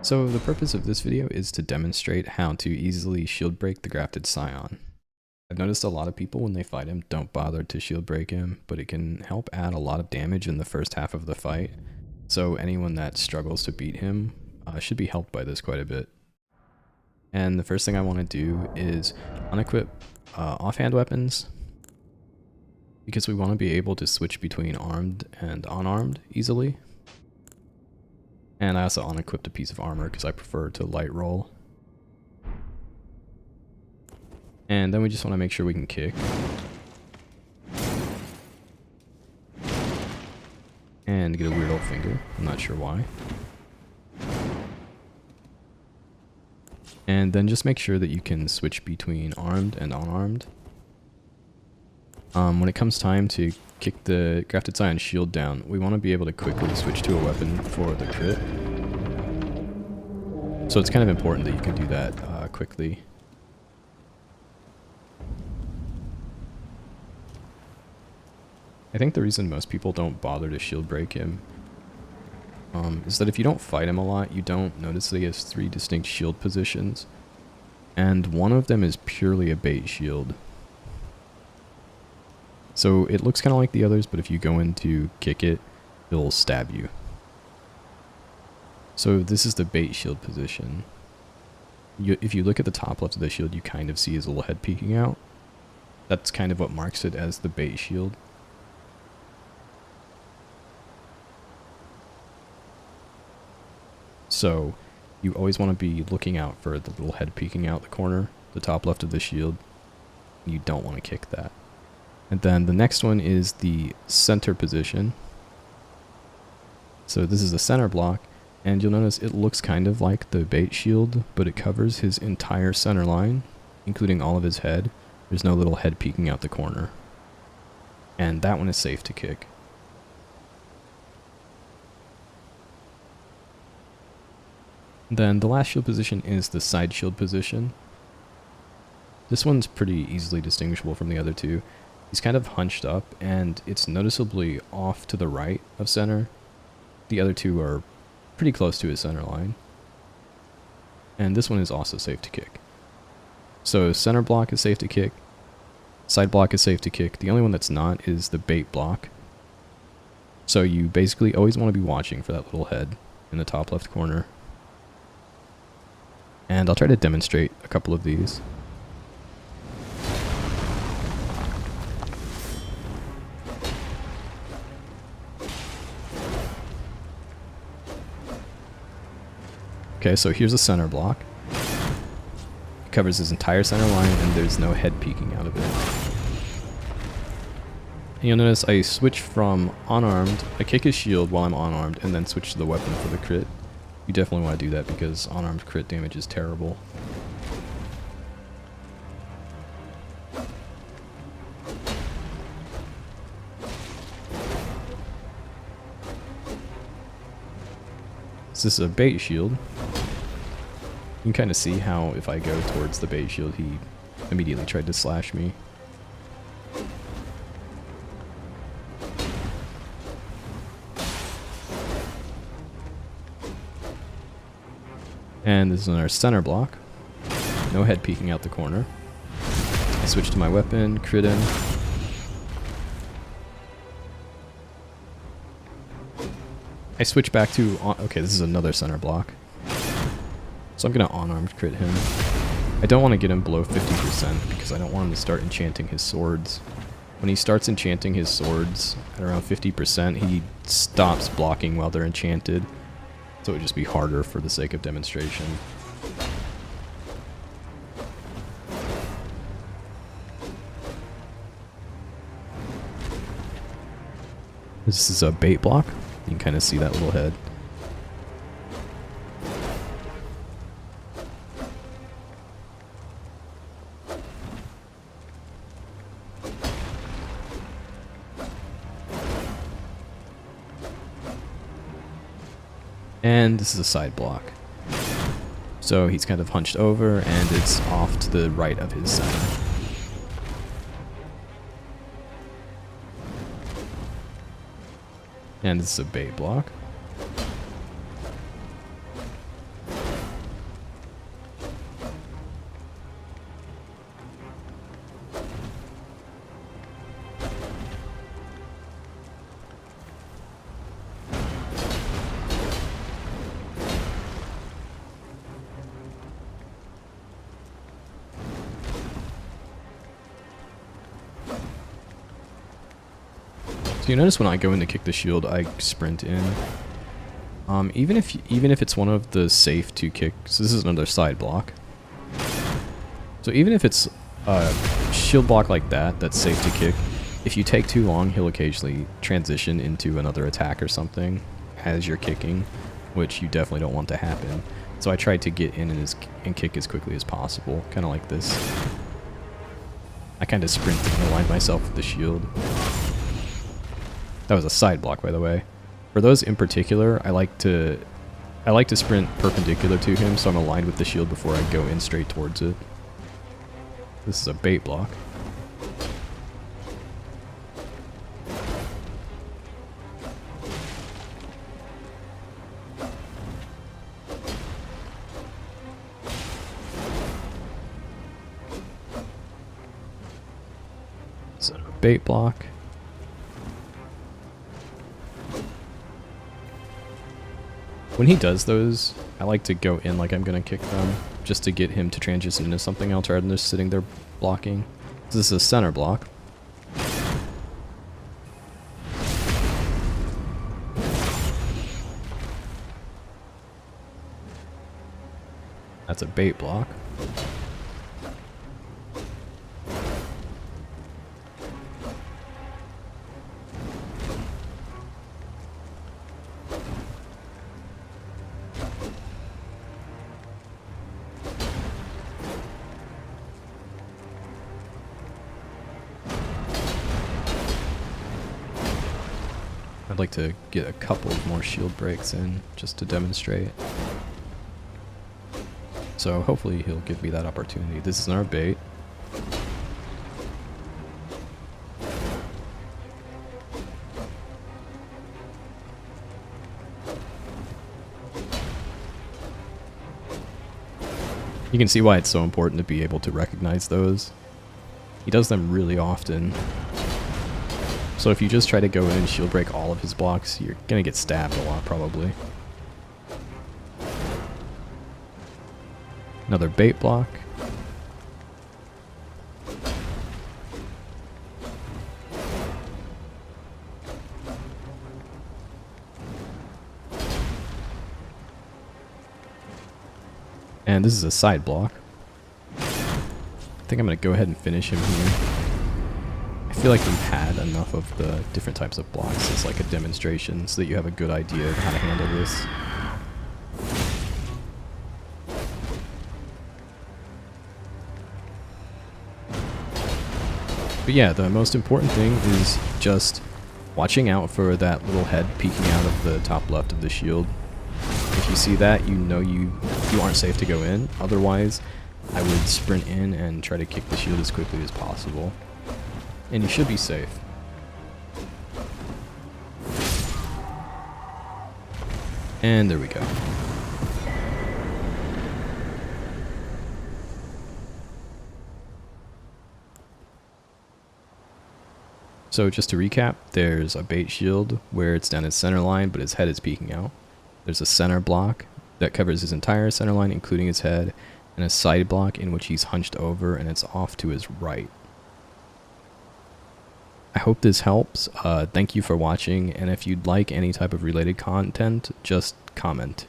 So the purpose of this video is to demonstrate how to easily shield break the Grafted Scion. I've noticed a lot of people when they fight him don't bother to shield break him, but it can help add a lot of damage in the first half of the fight. So anyone that struggles to beat him should be helped by this quite a bit. And the first thing I want to do is unequip offhand weapons, because we want to be able to switch between armed and unarmed easily. And I also unequipped a piece of armor because I prefer to light roll. And then we just want to make sure we can kick. And get a weird old finger. I'm not sure why. And then just make sure that you can switch between armed and unarmed. When it comes time to kick the Grafted Scion shield down, we want to be able to quickly switch to a weapon for the crit. So it's kind of important that you can do that quickly. I think the reason most people don't bother to shield break him is that if you don't fight him a lot, you don't notice that he has 3 distinct shield positions. And one of them is purely a bait shield. So it looks kind of like the others, but if you go in to kick it, it'll stab you. So this is the bait shield position. If you look at the top left of the shield, you kind of see his little head peeking out. That's kind of what marks it as the bait shield. So you always want to be looking out for the little head peeking out the corner, the top left of the shield. You don't want to kick that. And then the next one is the center position. So this is the center block, and you'll notice it looks kind of like the bait shield, but it covers his entire center line, including all of his head. There's no little head peeking out the corner. And that one is safe to kick. Then the last shield position is the side shield position. This one's pretty easily distinguishable from the other two. He's kind of hunched up, and it's noticeably off to the right of center. The other two are pretty close to his center line. And this one is also safe to kick. So center block is safe to kick. Side block is safe to kick. The only one that's not is the bait block. So you basically always want to be watching for that little head in the top left corner. And I'll try to demonstrate a couple of these. Okay, so here's a center block. It covers his entire center line, and there's no head peeking out of it. And you'll notice I switch from unarmed, I kick his shield while I'm unarmed, and then switch to the weapon for the crit. You definitely want to do that because unarmed crit damage is terrible. So this is a bait shield. You can kind of see how if I go towards the bait shield, he immediately tried to slash me. And this is our center block. No head peeking out the corner. I switch to my weapon, crit him. I switch back to, okay, this is another center block. So I'm going to unarmed crit him. I don't want to get him below 50% because I don't want him to start enchanting his swords. When he starts enchanting his swords at around 50%, he stops blocking while they're enchanted. So it would just be harder for the sake of demonstration. This is a bait block. You can kind of see that little head. And this is a side block. So he's kind of hunched over, and it's off to the right of his center. And this is a bait block. So you notice when I go in to kick the shield, I sprint in. Even if it's one of the safe to kick, so this is another side block. So even if it's a shield block like that, that's safe to kick, if you take too long, he'll occasionally transition into another attack or something as you're kicking, which you definitely don't want to happen. So I tried to get in and kick as quickly as possible, kind of like this. I kind of sprinted and aligned myself with the shield. That was a side block, by the way. For those in particular, I like to sprint perpendicular to him, so I'm aligned with the shield before I go in straight towards it. This is a bait block. So a bait block. When he does those, I like to go in like I'm gonna kick them, just to get him to transition into something else rather than just sitting there blocking. This is a center block. That's a bait block. I'd like to get a couple more shield breaks in just to demonstrate. So hopefully he'll give me that opportunity. This is our bait. You can see why it's so important to be able to recognize those. He does them really often. So if you just try to go in and shield break all of his blocks, you're gonna get stabbed a lot probably. Another bait block. And this is a side block. I think I'm gonna go ahead and finish him here. I feel like we've had enough of the different types of blocks as like a demonstration so that you have a good idea of how to handle this. But yeah, the most important thing is just watching out for that little head peeking out of the top left of the shield. If you see that, you know you aren't safe to go in. Otherwise, I would sprint in and try to kick the shield as quickly as possible. And you should be safe. And there we go. So just to recap, there's a bait shield where it's down his center line, but his head is peeking out. There's a center block that covers his entire center line, including his head, and a side block in which he's hunched over and it's off to his right. I hope this helps. Thank you for watching, and if you'd like any type of related content, just comment.